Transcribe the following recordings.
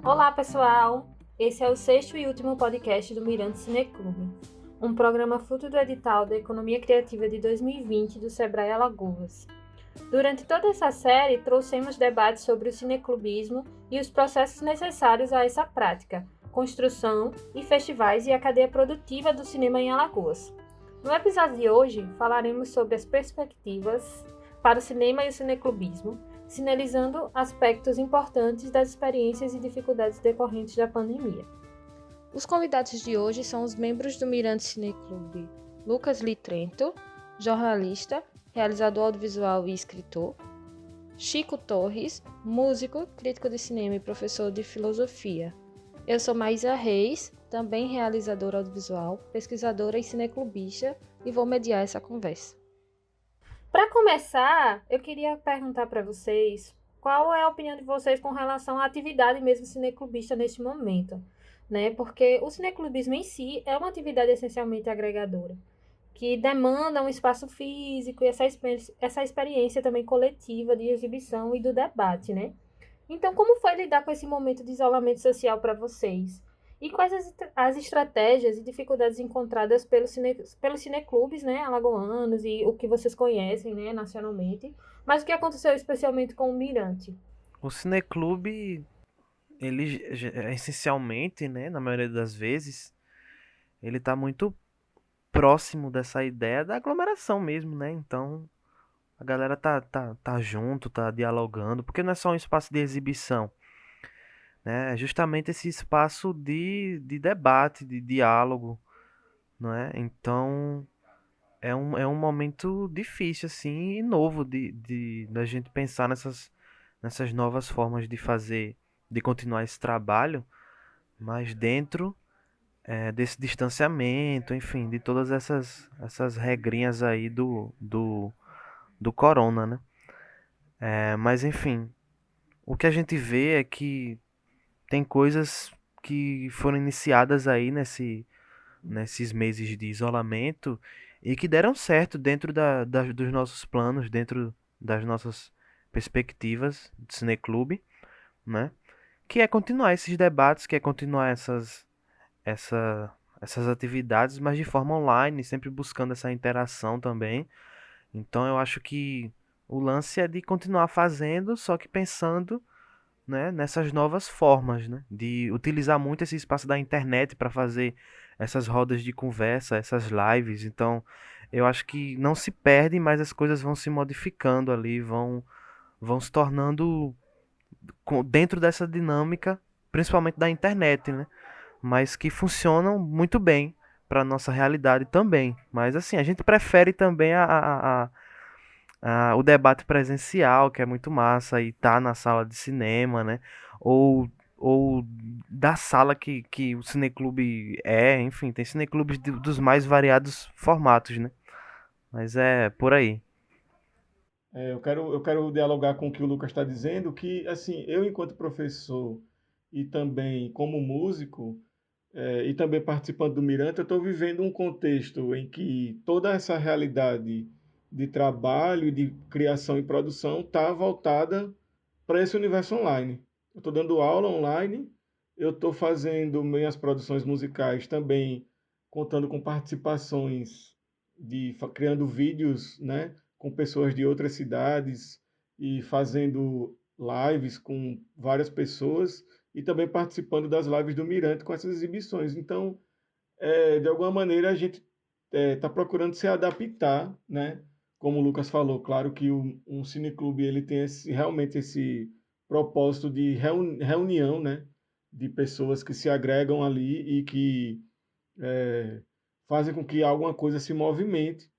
Olá, pessoal! Esse é o sexto e último podcast do Mirante Cineclube, um programa fruto do edital da Economia Criativa de 2020 do Sebrae Alagoas. Durante toda essa série, trouxemos debates sobre o cineclubismo e os processos necessários a essa prática, construção e festivais e a cadeia produtiva do cinema em Alagoas. No episódio de hoje, falaremos sobre as perspectivas para o cinema e o cineclubismo, sinalizando aspectos importantes das experiências e dificuldades decorrentes da pandemia. Os convidados de hoje são os membros do Mirante Cineclube: Lucas Litrento, jornalista, realizador audiovisual e escritor; Chico Torres, músico, crítico de cinema e professor de filosofia. Eu sou Maísa Reis, também realizadora audiovisual, pesquisadora e cineclubista, e vou mediar essa conversa. Para começar, eu queria perguntar para vocês qual é a opinião de vocês com relação à atividade mesmo cineclubista neste momento, né? Porque o cineclubismo em si é uma atividade essencialmente agregadora, que demanda um espaço físico e essa experiência também coletiva de exibição e do debate, né? Então, como foi lidar com esse momento de isolamento social para vocês? E quais as estratégias e dificuldades encontradas pelos cineclubes, né, alagoanos e o que vocês conhecem, né, nacionalmente? Mas o que aconteceu especialmente com o Mirante? O cineclube, ele essencialmente, né, na maioria das vezes, ele tá muito próximo dessa ideia da aglomeração mesmo, né? Então, a galera tá junto, tá dialogando, porque não é só um espaço de exibição, né? É justamente esse espaço de debate, de diálogo, não é? Então, é um momento difícil, assim, e novo da gente pensar nessas novas formas de fazer, de continuar esse trabalho, mas dentro desse distanciamento, enfim, de todas essas regrinhas aí do corona, né? Mas enfim, o que a gente vê é que tem coisas que foram iniciadas aí nesses meses de isolamento e que deram certo dentro dos nossos planos, dentro das nossas perspectivas de cineclube, né? Que é continuar esses debates, que é continuar essa, essas atividades, mas de forma online, sempre buscando essa interação também. Então eu acho que o lance é de continuar fazendo, só que pensando, né, nessas novas formas, né, de utilizar muito esse espaço da internet para fazer essas rodas de conversa, essas lives. Então eu acho que não se perde, mas as coisas vão se modificando ali, vão se tornando dentro dessa dinâmica, principalmente da internet, né? Mas que funcionam muito bem para nossa realidade também. Mas assim, a gente prefere também o debate presencial, que é muito massa, e tá na sala de cinema, né? Ou da sala que o cineclube enfim, tem cineclubes dos mais variados formatos, né? Mas é por aí. Eu quero dialogar com o que o Lucas está dizendo, que, assim, eu, enquanto professor e também como músico, e também participando do Mirante, eu estou vivendo um contexto em que toda essa realidade de trabalho, de criação e produção está voltada para esse universo online. Eu estou dando aula online, eu estou fazendo minhas produções musicais também, contando com participações criando vídeos, né, com pessoas de outras cidades e fazendo lives com várias pessoas e também participando das lives do Mirante com essas exibições. Então, de alguma maneira, a gente está procurando se adaptar, né? Como o Lucas falou, claro que um cineclube ele tem realmente esse propósito de reunião, né? De pessoas que se agregam ali e que é, fazem com que alguma coisa se movimente,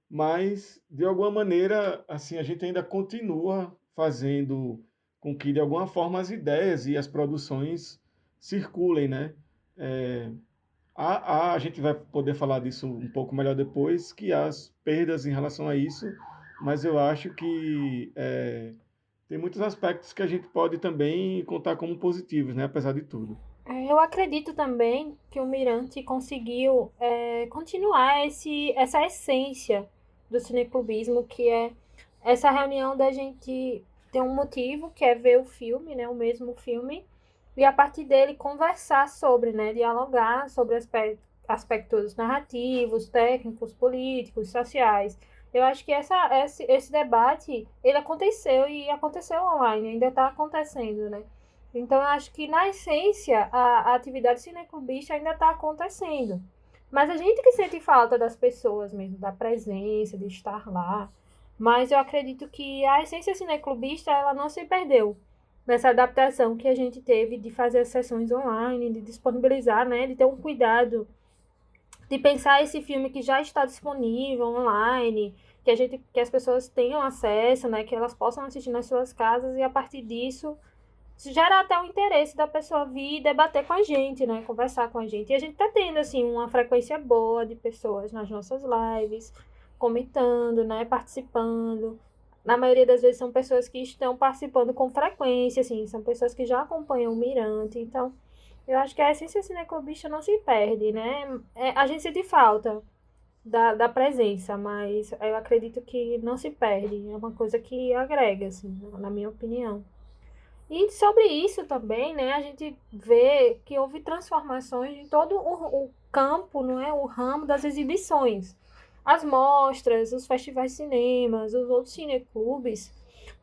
mas de alguma maneira, assim, a gente ainda continua fazendo com que de alguma forma as ideias e as produções circulem, né? É, a gente vai poder falar disso um pouco melhor depois, que há as perdas em relação a isso, mas eu acho que tem muitos aspectos que a gente pode também contar como positivos, né? Apesar de tudo. Eu acredito também que o Mirante conseguiu continuar essa essência do cineclubismo, que é essa reunião da gente ter um motivo, que é ver o filme, né, o mesmo filme, e a partir dele conversar sobre, né, dialogar sobre aspectos narrativos, técnicos, políticos, sociais. Eu acho que esse debate, ele aconteceu e aconteceu online, ainda está acontecendo, né? Então, eu acho que, na essência, a atividade cineclubista ainda está acontecendo. Mas a gente que sente falta das pessoas mesmo, da presença, de estar lá. Mas eu acredito que a essência cineclubista, ela não se perdeu nessa adaptação que a gente teve de fazer as sessões online, de disponibilizar, né, de ter um cuidado de pensar esse filme que já está disponível online, que as pessoas tenham acesso, né, que elas possam assistir nas suas casas e a partir disso gera até o interesse da pessoa vir debater com a gente, né, conversar com a gente. E a gente tá tendo assim uma frequência boa de pessoas nas nossas lives, comentando, né, participando. Na maioria das vezes são pessoas que estão participando com frequência, assim, são pessoas que já acompanham o Mirante, então eu acho que a essência cineclubista não se perde, né? A gente sente falta da presença, mas eu acredito que não se perde. É uma coisa que agrega, assim, na minha opinião. E sobre isso também, né, a gente vê que houve transformações em todo o campo, não é, o ramo das exibições. As mostras, os festivais de cinemas, os outros cineclubes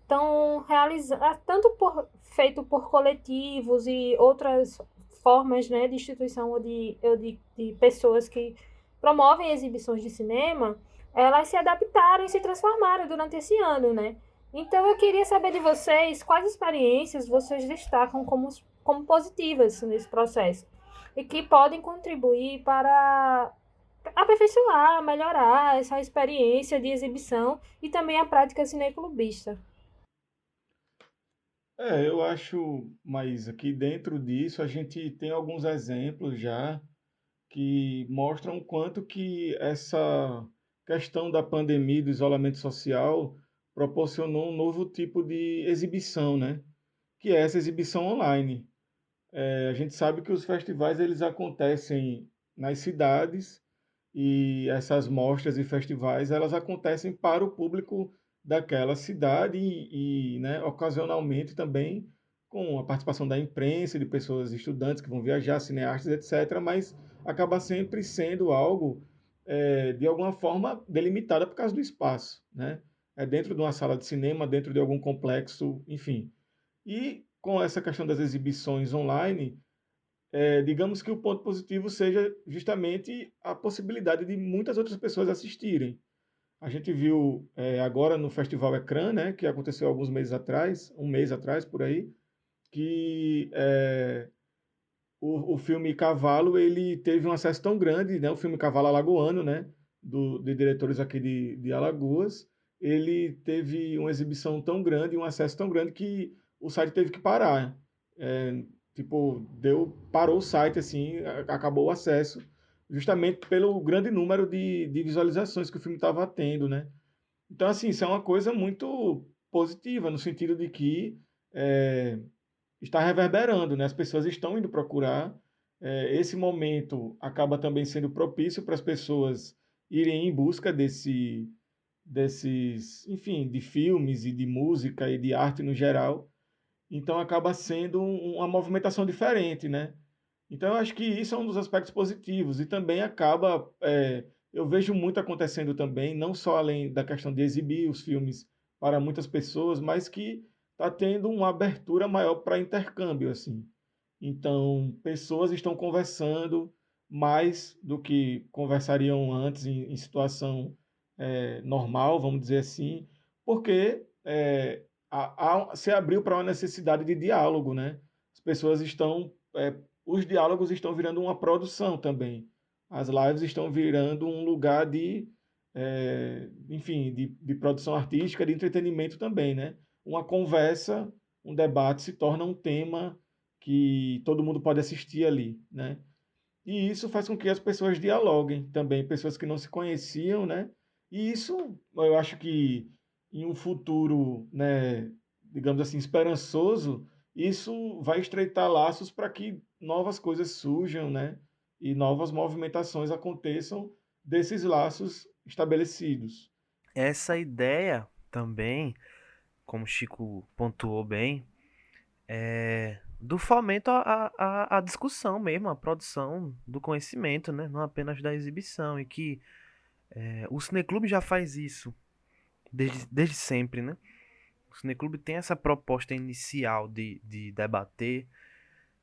estão realizando, tanto feito por coletivos e outras formas, né, de instituição ou de pessoas que promovem exibições de cinema, elas se adaptaram e se transformaram durante esse ano, né? Então eu queria saber de vocês quais experiências vocês destacam como positivas nesse processo e que podem contribuir para aperfeiçoar, melhorar essa experiência de exibição e também a prática cineclubista. Eu acho, mas aqui dentro disso a gente tem alguns exemplos já que mostram o quanto que essa questão da pandemia e do isolamento social proporcionou um novo tipo de exibição, né? Que é essa exibição online. A gente sabe que os festivais eles acontecem nas cidades e essas mostras e festivais elas acontecem para o público daquela cidade né, ocasionalmente também com a participação da imprensa, de pessoas estudantes que vão viajar, cineastas, etc. Mas acaba sempre sendo algo de alguma forma delimitada por causa do espaço, né? É dentro de uma sala de cinema, dentro de algum complexo, enfim. E com essa questão das exibições online, digamos que o ponto positivo seja justamente a possibilidade de muitas outras pessoas assistirem. A gente viu agora no Festival Ecrã, né, que aconteceu alguns meses atrás, um mês atrás por aí, que o filme Cavalo ele teve um acesso tão grande, né, o filme Cavalo Alagoano, né, de diretores aqui de Alagoas, ele teve uma exibição tão grande, um acesso tão grande que o site teve que parar. É, tipo, parou o site assim, acabou o acesso, justamente pelo grande número de visualizações que o filme estava tendo, né? Então, assim, isso é uma coisa muito positiva, no sentido de que é, está reverberando, né? As pessoas estão indo procurar. Esse momento acaba também sendo propício para as pessoas irem em busca desses, enfim, de filmes e de música e de arte no geral. Então acaba sendo uma movimentação diferente, né? Então eu acho que isso é um dos aspectos positivos e também acaba, eu vejo muito acontecendo também, não só além da questão de exibir os filmes para muitas pessoas, mas que está tendo uma abertura maior para intercâmbio, assim. Então, pessoas estão conversando mais do que conversariam antes em situação normal, vamos dizer assim, porque se abriu para uma necessidade de diálogo, né? As pessoas estão, os diálogos estão virando uma produção também. As lives estão virando um lugar enfim, de produção artística, de entretenimento também, né? Uma conversa, um debate se torna um tema que todo mundo pode assistir ali, né? E isso faz com que as pessoas dialoguem também, pessoas que não se conheciam, né? E isso, eu acho que em um futuro, né, digamos assim, esperançoso, isso vai estreitar laços para que novas coisas surjam, né? E novas movimentações aconteçam desses laços estabelecidos. Essa ideia também, como o Chico pontuou bem, do fomento à discussão mesmo, à produção do conhecimento, né? Não apenas da exibição. E que o Cineclube já faz isso desde sempre, né? O Cineclube tem essa proposta inicial de debater,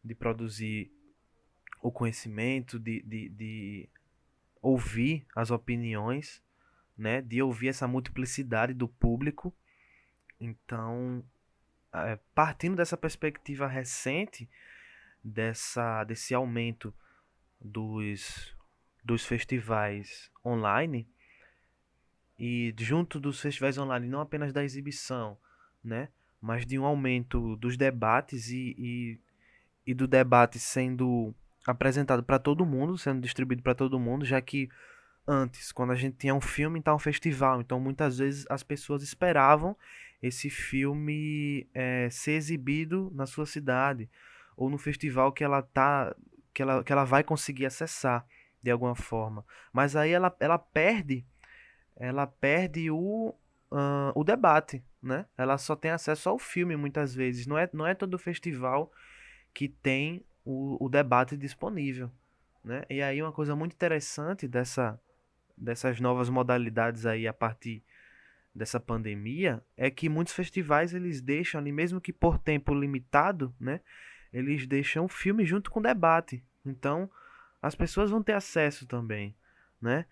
de produzir o conhecimento, de ouvir as opiniões, né? De ouvir essa multiplicidade do público. Então, partindo dessa perspectiva recente, desse aumento dos, dos festivais online, e junto dos festivais online, não apenas da exibição, né? Mas de um aumento dos debates e do debate sendo apresentado para todo mundo, sendo distribuído para todo mundo, já que antes, quando a gente tinha um filme, então um festival, então muitas vezes as pessoas esperavam esse filme ser exibido na sua cidade ou no festival que ela vai conseguir acessar de alguma forma. Mas aí ela perde o debate, né? Ela só tem acesso ao filme muitas vezes. Não é todo festival que tem o debate disponível, né? E aí uma coisa muito interessante dessas novas modalidades aí a partir dessa pandemia é que muitos festivais eles deixam ali, mesmo que por tempo limitado, né? Eles deixam o filme junto com o debate. Então, as pessoas vão ter acesso também, né?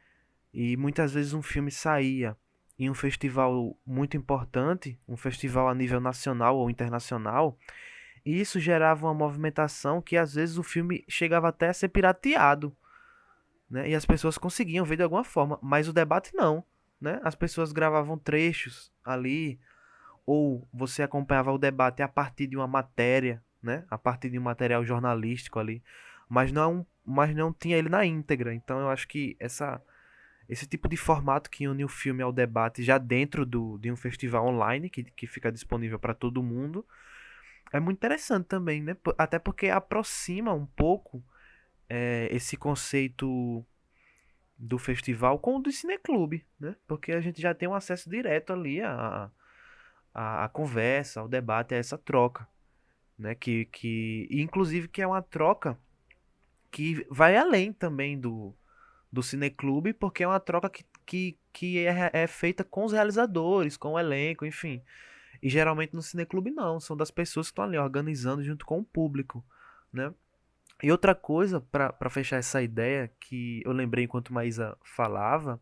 E muitas vezes um filme saía em um festival muito importante, um festival a nível nacional ou internacional, e isso gerava uma movimentação que às vezes o filme chegava até a ser pirateado, né? E as pessoas conseguiam ver de alguma forma, mas o debate não, né? As pessoas gravavam trechos ali, ou você acompanhava o debate a partir de uma matéria, né? A partir de um material jornalístico ali, mas não tinha ele na íntegra. Então eu acho que esse tipo de formato que une o filme ao debate já dentro de um festival online que fica disponível para todo mundo é muito interessante também, né? Até porque aproxima um pouco esse conceito do festival com o do cineclube, né? Porque a gente já tem um acesso direto ali à conversa, ao debate, a essa troca, né? E inclusive que é uma troca que vai além também do cineclube, porque é uma troca que é feita com os realizadores, com o elenco, enfim. E geralmente no cineclube não, são das pessoas que estão ali organizando junto com o público, né? E outra coisa, para fechar essa ideia, que eu lembrei enquanto Maísa falava,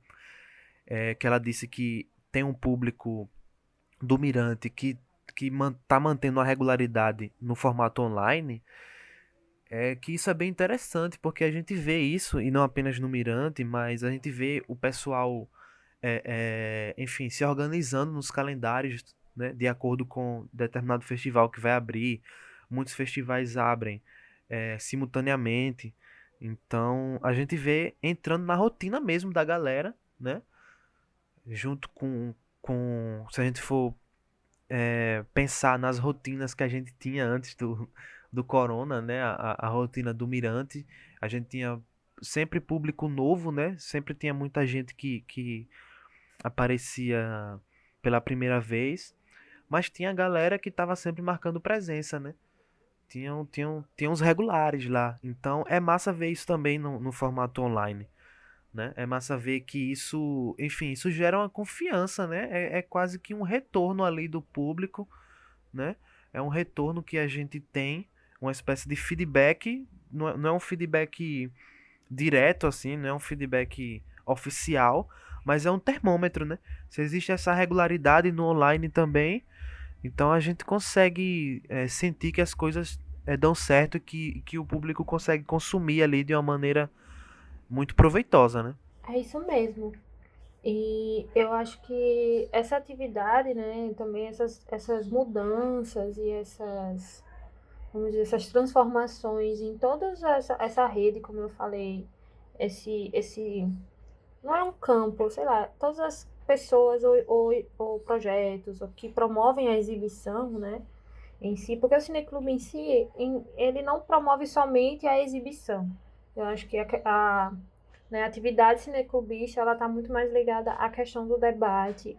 é que ela disse que tem um público do Mirante que tá mantendo a regularidade no formato online, é que isso é bem interessante, porque a gente vê isso, e não apenas no Mirante, mas a gente vê o pessoal, enfim, se organizando nos calendários, né, de acordo com determinado festival que vai abrir. Muitos festivais abrem simultaneamente. Então a gente vê entrando na rotina mesmo da galera, né? Junto se a gente for pensar nas rotinas que a gente tinha antes do Corona, né? A rotina do Mirante, a gente tinha sempre público novo, né? Sempre tinha muita gente que aparecia pela primeira vez, mas tinha a galera que estava sempre marcando presença, né? Tinha uns regulares lá. Então é massa ver isso também no formato online, né? É massa ver que isso, enfim, isso gera uma confiança, né? É quase que um retorno ali do público, né? É um retorno que a gente tem, uma espécie de feedback, não é um feedback direto assim, não é um feedback oficial, mas é um termômetro, né? Se existe essa regularidade no online também, então a gente consegue sentir que as coisas dão certo e que o público consegue consumir ali de uma maneira muito proveitosa, né? É isso mesmo. E eu acho que essa atividade, né, também essas mudanças e essas, vamos dizer, essas transformações em toda essa rede, como eu falei, esse não é um campo, sei lá, todas as pessoas ou projetos ou que promovem a exibição, né, em si, porque o cineclube em si, ele não promove somente a exibição. Eu acho que né, a atividade cineclubista, ela está muito mais ligada à questão do debate,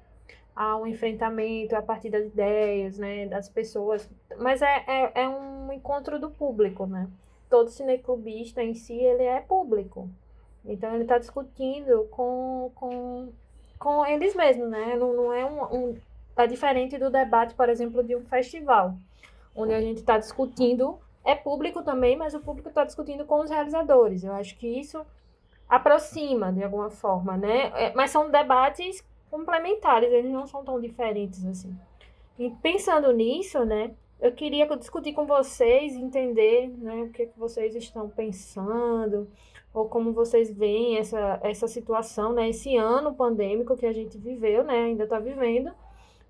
a um enfrentamento a partir das ideias, né, das pessoas, mas é um encontro do público, né? Todo cineclubista em si, ele é público. Então, ele está discutindo com eles mesmos, né? Não é é diferente do debate, por exemplo, de um festival, onde a gente está discutindo, é público também, mas o público está discutindo com os realizadores. Eu acho que isso aproxima de alguma forma, né? Mas são debates complementares, eles não são tão diferentes assim. E pensando nisso, né? Eu queria discutir com vocês, entender, né, o que vocês estão pensando, ou como vocês veem essa situação, né? Esse ano pandêmico que a gente viveu, né? Ainda está vivendo,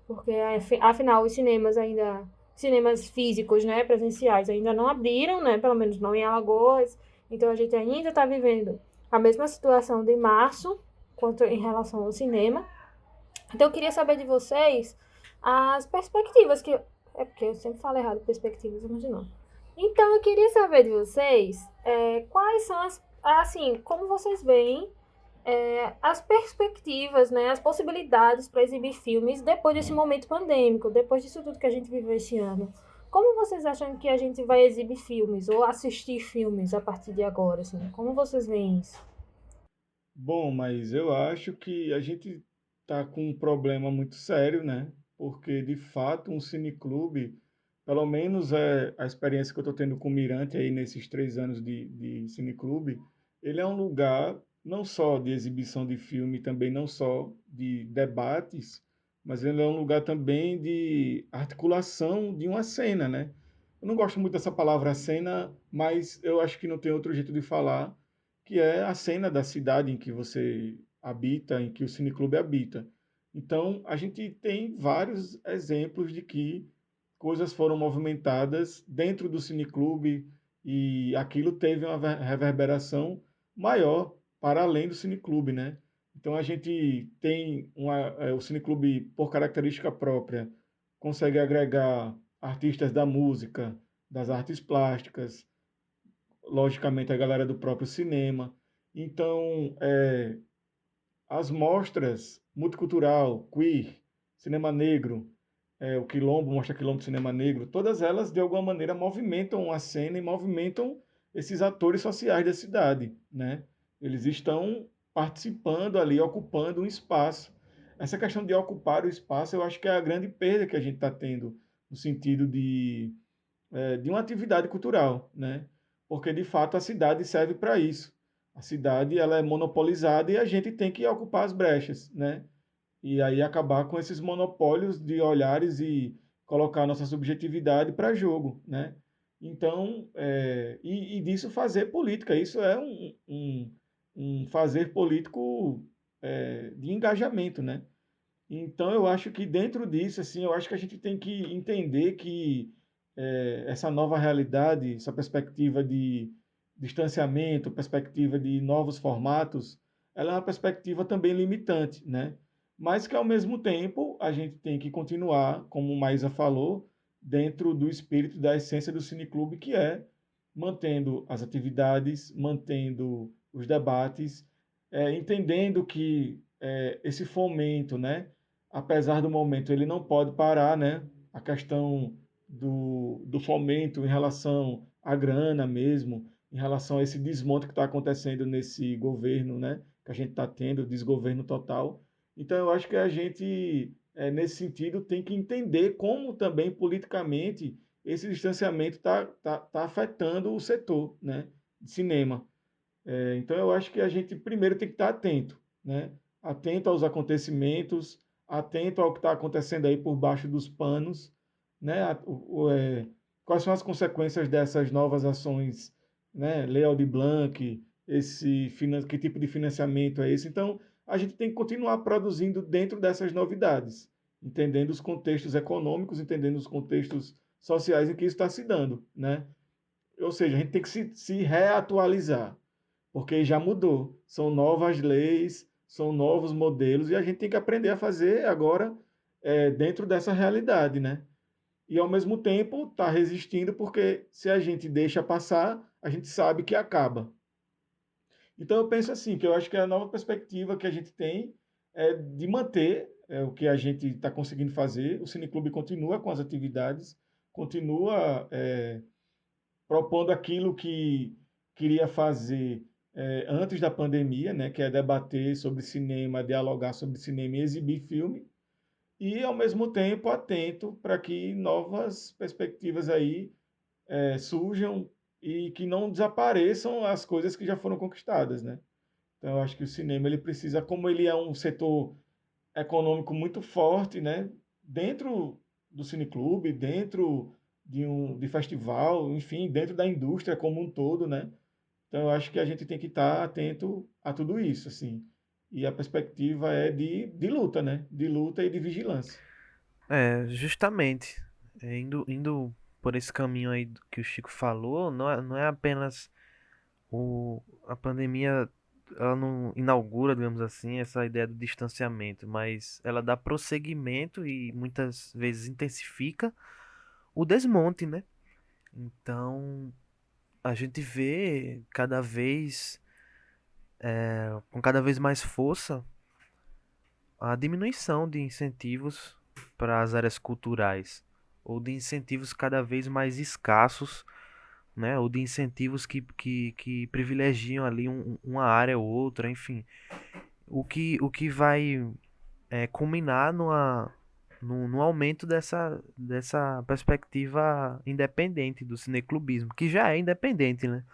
porque afinal os cinemas físicos, né, presenciais ainda não abriram, né, pelo menos não em Alagoas. Então a gente ainda está vivendo a mesma situação de março quanto em relação ao cinema. Então eu queria saber de vocês as perspectivas que é porque eu sempre falo errado perspectivas, mas não. Então eu queria saber de vocês quais são assim, como vocês veem as perspectivas, né, as possibilidades para exibir filmes depois desse momento pandêmico, depois disso tudo que a gente viveu esse ano. Como vocês acham que a gente vai exibir filmes ou assistir filmes a partir de agora, assim? Como vocês veem isso? Bom, mas eu acho que a gente está com um problema muito sério, né? Porque, de fato, um cineclube, pelo menos é a experiência que eu estou tendo com o Mirante aí nesses 3 anos de cineclube, ele é um lugar não só de exibição de filme, também não só de debates, mas ele é um lugar também de articulação de uma cena, né? Eu não gosto muito dessa palavra cena, mas eu acho que não tem outro jeito de falar, que é a cena da cidade em que você habita, em que o cineclube habita. Então, a gente tem vários exemplos de que coisas foram movimentadas dentro do cineclube e aquilo teve uma reverberação maior para além do cineclube, né? Então a gente tem o cineclube por característica própria consegue agregar artistas da música, das artes plásticas, logicamente a galera do próprio cinema. Então, as mostras multicultural, queer, cinema negro, o Quilombo, Mostra Quilombo Cinema Negro, todas elas, de alguma maneira, movimentam a cena e movimentam esses atores sociais da cidade, né? Eles estão participando ali, ocupando um espaço. Essa questão de ocupar o espaço, eu acho que é a grande perda que a gente está tendo, no sentido de uma atividade cultural, né? Porque de fato a cidade serve para isso. A cidade ela é monopolizada e a gente tem que ocupar as brechas, né? E aí acabar com esses monopólios de olhares e colocar nossa subjetividade para jogo, né? Então, e disso fazer política, isso é um fazer político de engajamento, né? Então, eu acho que dentro disso, assim, eu acho que a gente tem que entender que essa nova realidade, essa perspectiva de distanciamento, perspectiva de novos formatos, ela é uma perspectiva também limitante, né? Mas que, ao mesmo tempo, a gente tem que continuar, como o Maísa falou, dentro do espírito da essência do cineclube, que é mantendo as atividades, mantendo os debates, entendendo que esse fomento, né? Apesar do momento, ele não pode parar, né? A questão do fomento em relação à grana mesmo, em relação a esse desmonte que está acontecendo nesse governo, né? Que a gente está tendo, desgoverno total. Então, eu acho que a gente, nesse sentido, tem que entender como também politicamente esse distanciamento tá afetando o setor, né? De cinema. Então, eu acho que a gente primeiro tem que estar atento, né? Atento aos acontecimentos, atento ao que está acontecendo aí por baixo dos panos, né? Quais são as consequências dessas novas ações, né? Lei Aldir Blanc, que tipo de financiamento é esse? Então, a gente tem que continuar produzindo dentro dessas novidades, entendendo os contextos econômicos, entendendo os contextos sociais em que isso está se dando, né? Ou seja, a gente tem que se reatualizar porque já mudou. São novas leis, são novos modelos e a gente tem que aprender a fazer agora dentro dessa realidade, né? E ao mesmo tempo está resistindo, porque se a gente deixa passar, a gente sabe que acaba. Então eu penso assim, que eu acho que a nova perspectiva que a gente tem é de manter o que a gente está conseguindo fazer. O Cineclube continua com as atividades, continua propondo aquilo que queria fazer antes da pandemia, né, que é debater sobre cinema, dialogar sobre cinema e exibir filme, e ao mesmo tempo atento para que novas perspectivas aí surjam e que não desapareçam as coisas que já foram conquistadas, né? Então, eu acho que o cinema ele precisa, como ele é um setor econômico muito forte, né? Dentro do cineclube, dentro de festival, enfim, dentro da indústria como um todo, né? Então, eu acho que a gente tem que estar atento a tudo isso, assim. E a perspectiva é de luta, né? De luta e de vigilância. Justamente. Indo por esse caminho aí que o Chico falou, não é apenas a pandemia, ela não inaugura, digamos assim, essa ideia do distanciamento, mas ela dá prosseguimento e muitas vezes intensifica o desmonte, né? Então, a gente vê com cada vez mais força, a diminuição de incentivos para as áreas culturais, ou de incentivos cada vez mais escassos, né? Ou de incentivos que privilegiam ali uma área ou outra, enfim. O que vai culminar no aumento dessa perspectiva independente do cineclubismo, que já é independente, né?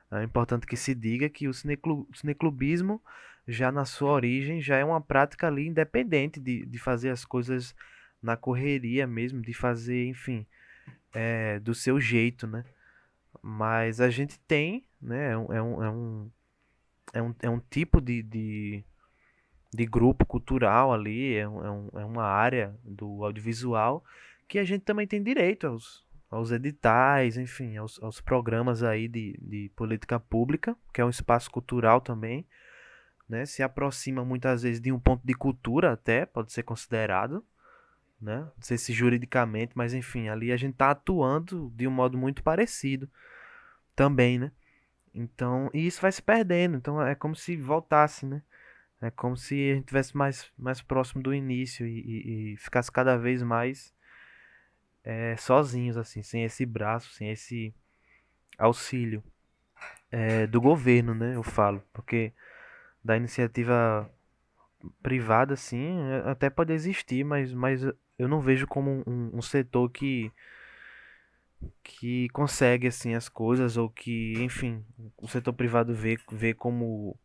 É importante que se diga que o cineclubismo, já na sua origem, já é uma prática ali independente de fazer as coisas na correria mesmo, de fazer, enfim, do seu jeito, né? Mas a gente tem, né? É um tipo de grupo cultural ali, é uma área do audiovisual que a gente também tem direito aos editais, enfim, aos programas aí de política pública, que é um espaço cultural também, né? Se aproxima muitas vezes de um ponto de cultura até, pode ser considerado, né? Não sei se juridicamente, mas enfim, ali a gente está atuando de um modo muito parecido também, né? Então, e isso vai se perdendo, então é como se voltasse, né? É como se a gente estivesse mais próximo do início e ficasse cada vez mais sozinhos, assim, sem esse braço, sem esse auxílio do governo, né? Eu falo, porque da iniciativa privada, assim, até pode existir, mas eu não vejo como um setor que consegue, assim, as coisas, ou que, enfim, o setor privado vê como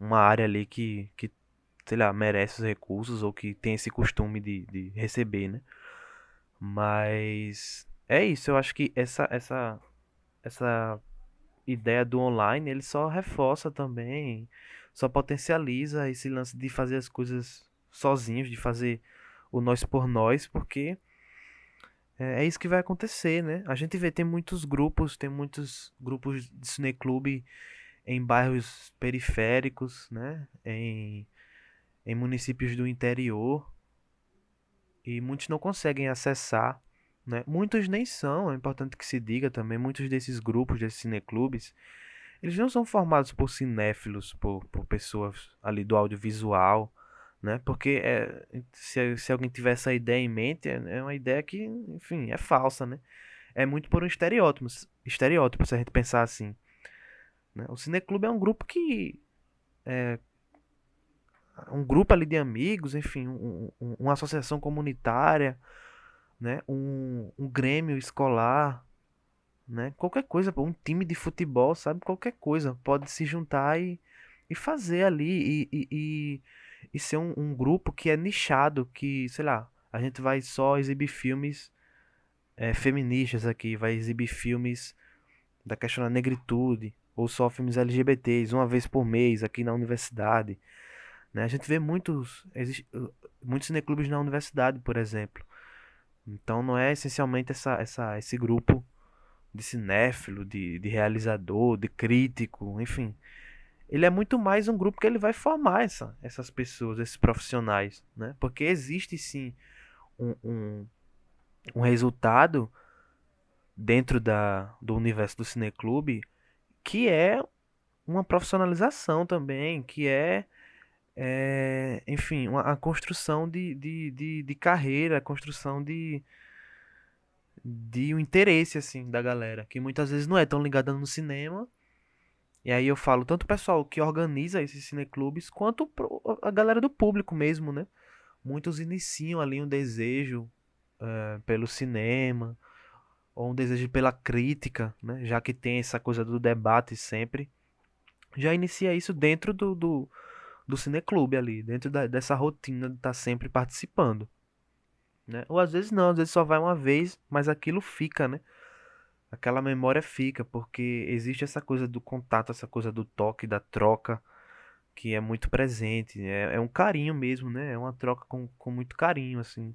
uma área ali que sei lá, merece os recursos ou que tem esse costume de receber, né? Mas é isso, eu acho que essa ideia do online, ele só reforça também, só potencializa esse lance de fazer as coisas sozinhos, de fazer o nós por nós, porque é isso que vai acontecer, né? A gente vê, tem muitos grupos de cineclube em bairros periféricos, né? Em municípios do interior, e muitos não conseguem acessar, né? Muitos nem são, é importante que se diga também, muitos desses grupos, desses cineclubes, eles não são formados por cinéfilos, por pessoas ali do audiovisual, né? Porque se alguém tiver essa ideia em mente, é uma ideia que, enfim, é falsa, né? É muito por um estereótipo, se a gente pensar assim, né? O cineclube é um grupo um grupo ali de amigos, enfim, uma associação comunitária, né? Um grêmio escolar, né? Qualquer coisa, pô, um time de futebol, sabe? Qualquer coisa pode se juntar e fazer ali e ser um grupo que é nichado, que, sei lá, a gente vai só exibir filmes feministas aqui, vai exibir filmes da questão da negritude, ou só filmes LGBTs, uma vez por mês aqui na universidade, né? A gente vê muitos cineclubes na universidade, por exemplo. Então não é essencialmente esse grupo de cinéfilo, de realizador, de crítico, enfim. Ele é muito mais um grupo que ele vai formar essas pessoas, esses profissionais, né? Porque existe sim um, um, um resultado dentro do universo do cineclube que é uma profissionalização também, que é enfim, a construção de carreira, a construção de um interesse, assim, da galera, que muitas vezes não é tão ligada no cinema. E aí eu falo tanto o pessoal que organiza esses cineclubes, quanto a galera do público mesmo, né? Muitos iniciam ali um desejo pelo cinema, ou um desejo pela crítica, né? Já que tem essa coisa do debate sempre. Já inicia isso dentro do cineclube ali, dentro dessa rotina de estar sempre participando, né? Ou às vezes não, às vezes só vai uma vez, mas aquilo fica, né? Aquela memória fica, porque existe essa coisa do contato, essa coisa do toque, da troca, que é muito presente. É um carinho mesmo, né? É uma troca com muito carinho, assim.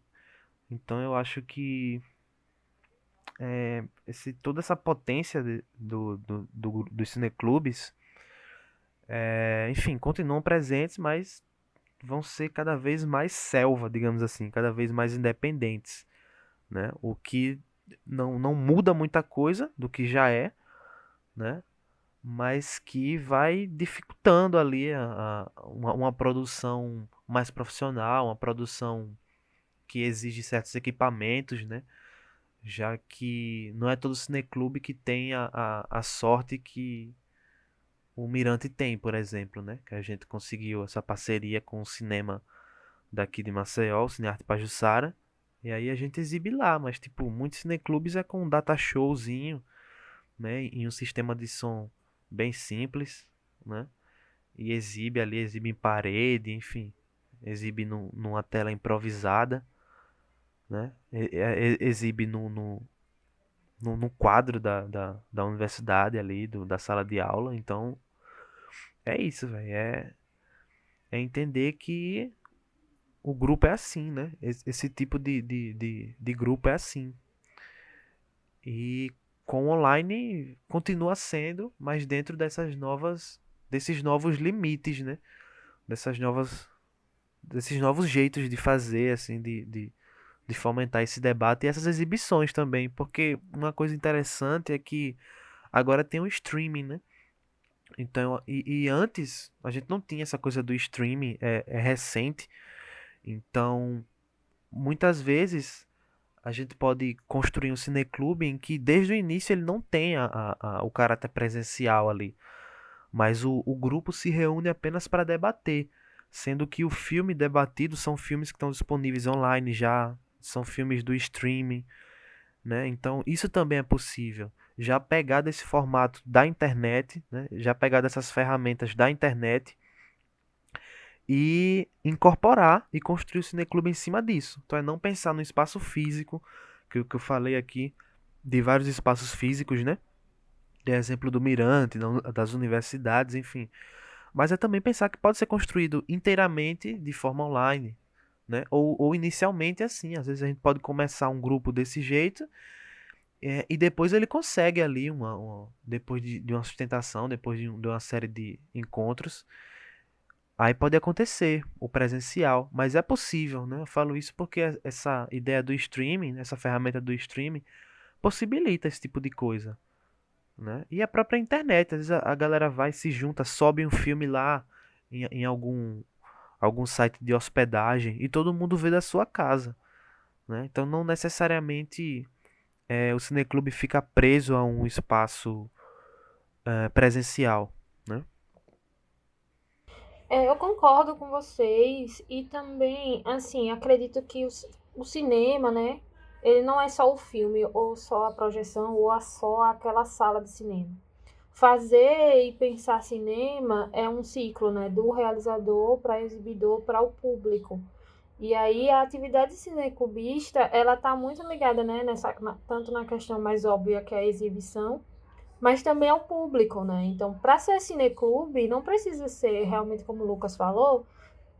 Então eu acho que toda essa potência dos cineclubes, enfim, continuam presentes, mas vão ser cada vez mais selva, digamos assim, cada vez mais independentes, né? O que não muda muita coisa do que já é, né? Mas que vai dificultando ali uma produção mais profissional, uma produção que exige certos equipamentos, né? Já que não é todo cineclube que tem a sorte que o Mirante tem, por exemplo, né? Que a gente conseguiu essa parceria com o cinema daqui de Maceió, o Cinearte Pajuçara, e aí a gente exibe lá, mas tipo, muitos cineclubes é com um data showzinho, né? Em um sistema de som bem simples, né? E exibe ali, exibe em parede, enfim, exibe numa tela improvisada, né? Exibe no quadro da universidade ali, da sala de aula. Então, é isso, velho. É entender que o grupo é assim, né? Esse tipo de grupo é assim. E com o online continua sendo, mas dentro desses novos limites, né? Dessas novas, desses novos jeitos de fazer, assim, de fomentar esse debate e essas exibições também, porque uma coisa interessante é que agora tem o streaming, né? Então, e antes a gente não tinha essa coisa do streaming, é recente, então muitas vezes a gente pode construir um cineclube em que desde o início ele não tenha o caráter presencial ali, mas o grupo se reúne apenas para debater, sendo que o filme debatido são filmes que estão disponíveis online já, são filmes do streaming, né? Então isso também é possível. Já pegar desse formato da internet, né? Já pegar dessas ferramentas da internet e incorporar e construir o cineclube em cima disso. Então é não pensar no espaço físico, que eu falei aqui, de vários espaços físicos, né? De exemplo do Mirante, das universidades, enfim. Mas é também pensar que pode ser construído inteiramente de forma online, né? Ou inicialmente assim. Às vezes a gente pode começar um grupo desse jeito e depois ele consegue ali, depois de uma sustentação, depois de uma série de encontros, aí pode acontecer o presencial, mas é possível, né? Eu falo isso porque essa ideia do streaming, essa ferramenta do streaming, possibilita esse tipo de coisa, né? E a própria internet, às vezes a galera vai, se junta, sobe um filme lá em algum site de hospedagem e todo mundo vê da sua casa, né? Então não necessariamente o cineclube fica preso a um espaço presencial, né? Eu concordo com vocês e também, assim, acredito que o cinema, né? Ele não é só o filme, ou só a projeção, ou só aquela sala de cinema. Fazer e pensar cinema é um ciclo, né? Do realizador para exibidor para o público. E aí a atividade cineclubista, ela tá muito ligada, né? Tanto na questão mais óbvia que é a exibição, mas também ao público, né? Então, para ser cineclube, não precisa ser realmente como o Lucas falou,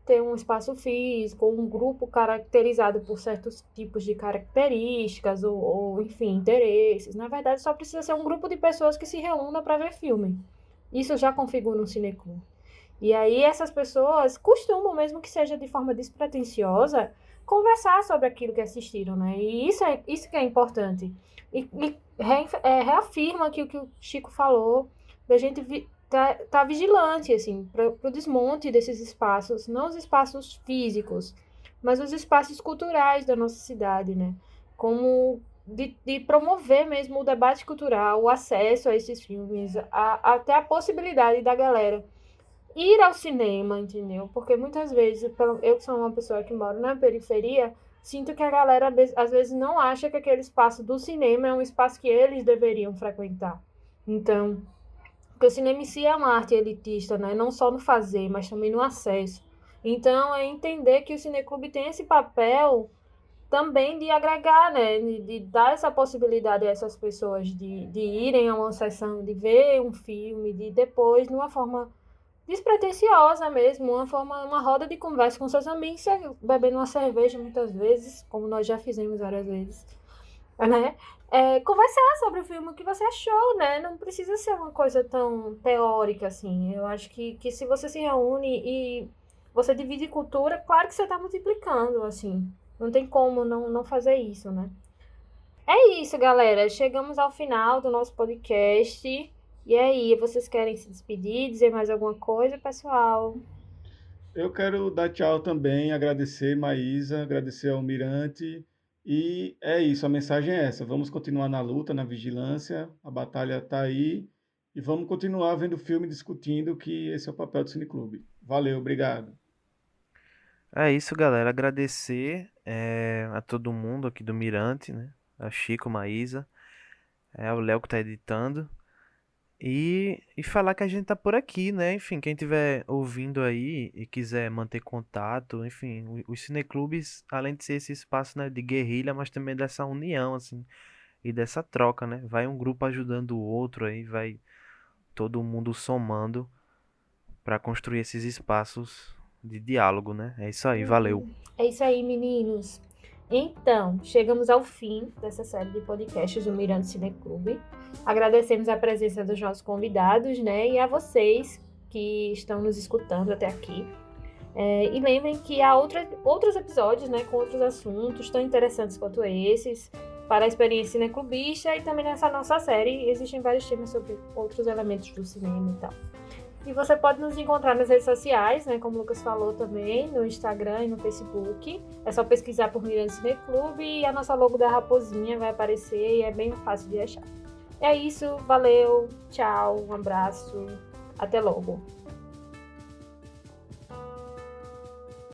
ter um espaço físico, ou um grupo caracterizado por certos tipos de características, ou enfim, interesses. Na verdade, só precisa ser um grupo de pessoas que se reúna para ver filme. Isso já configura um cineclube. E aí essas pessoas costumam, mesmo que seja de forma despretensiosa, conversar sobre aquilo que assistiram, né? E isso que é importante. E reafirma aqui o que o Chico falou, da gente tá vigilante, assim, para o desmonte desses espaços, não os espaços físicos, mas os espaços culturais da nossa cidade, né? Como de promover mesmo o debate cultural, o acesso a esses filmes, até a possibilidade da galera ir ao cinema, entendeu? Porque muitas vezes, eu que sou uma pessoa que moro na periferia, sinto que a galera às vezes não acha que aquele espaço do cinema é um espaço que eles deveriam frequentar. Então, porque o cinema em si é uma arte elitista, né? Não só no fazer, mas também no acesso. Então, é entender que o Cineclube tem esse papel também de agregar, né? De dar essa possibilidade a essas pessoas de irem a uma sessão, de ver um filme, de depois, de uma forma despretensiosa mesmo, uma roda de conversa com seus amigos, bebendo uma cerveja muitas vezes, como nós já fizemos várias vezes, né? Conversar sobre o filme, o que você achou, né? Não precisa ser uma coisa tão teórica assim. Eu acho que se você se reúne e você divide cultura, claro que você está multiplicando, assim. Não tem como não fazer isso, né? É isso, galera. Chegamos ao final do nosso podcast. E aí, vocês querem se despedir, dizer mais alguma coisa, pessoal? Eu quero dar tchau também, agradecer Maísa, agradecer ao Mirante. E é isso, a mensagem é essa. Vamos continuar na luta, na vigilância, a batalha está aí. E vamos continuar vendo o filme, discutindo, que esse é o papel do Cineclube. Valeu, obrigado. É isso, galera. Agradecer a todo mundo aqui do Mirante, né? A Chico, Maísa, o Léo que tá editando. E falar que a gente tá por aqui, né? Enfim, quem estiver ouvindo aí e quiser manter contato, enfim, os cineclubes, além de ser esse espaço, né, de guerrilha, mas também dessa união, assim, e dessa troca, né? Vai um grupo ajudando o outro aí, vai todo mundo somando para construir esses espaços de diálogo, né? É isso aí, valeu. É isso aí, meninos. Então, chegamos ao fim dessa série de podcasts do Mirante Cineclube. Agradecemos a presença dos nossos convidados, né? E a vocês que estão nos escutando até aqui. E lembrem que há outros episódios, né, com outros assuntos tão interessantes quanto esses, para a experiência cineclubista, e também nessa nossa série existem vários temas sobre outros elementos do cinema e tal. E você pode nos encontrar nas redes sociais, né, como o Lucas falou também, no Instagram e no Facebook. É só pesquisar por Mirante Cineclube e a nossa logo da raposinha vai aparecer e é bem fácil de achar. É isso, valeu, tchau, um abraço, até logo.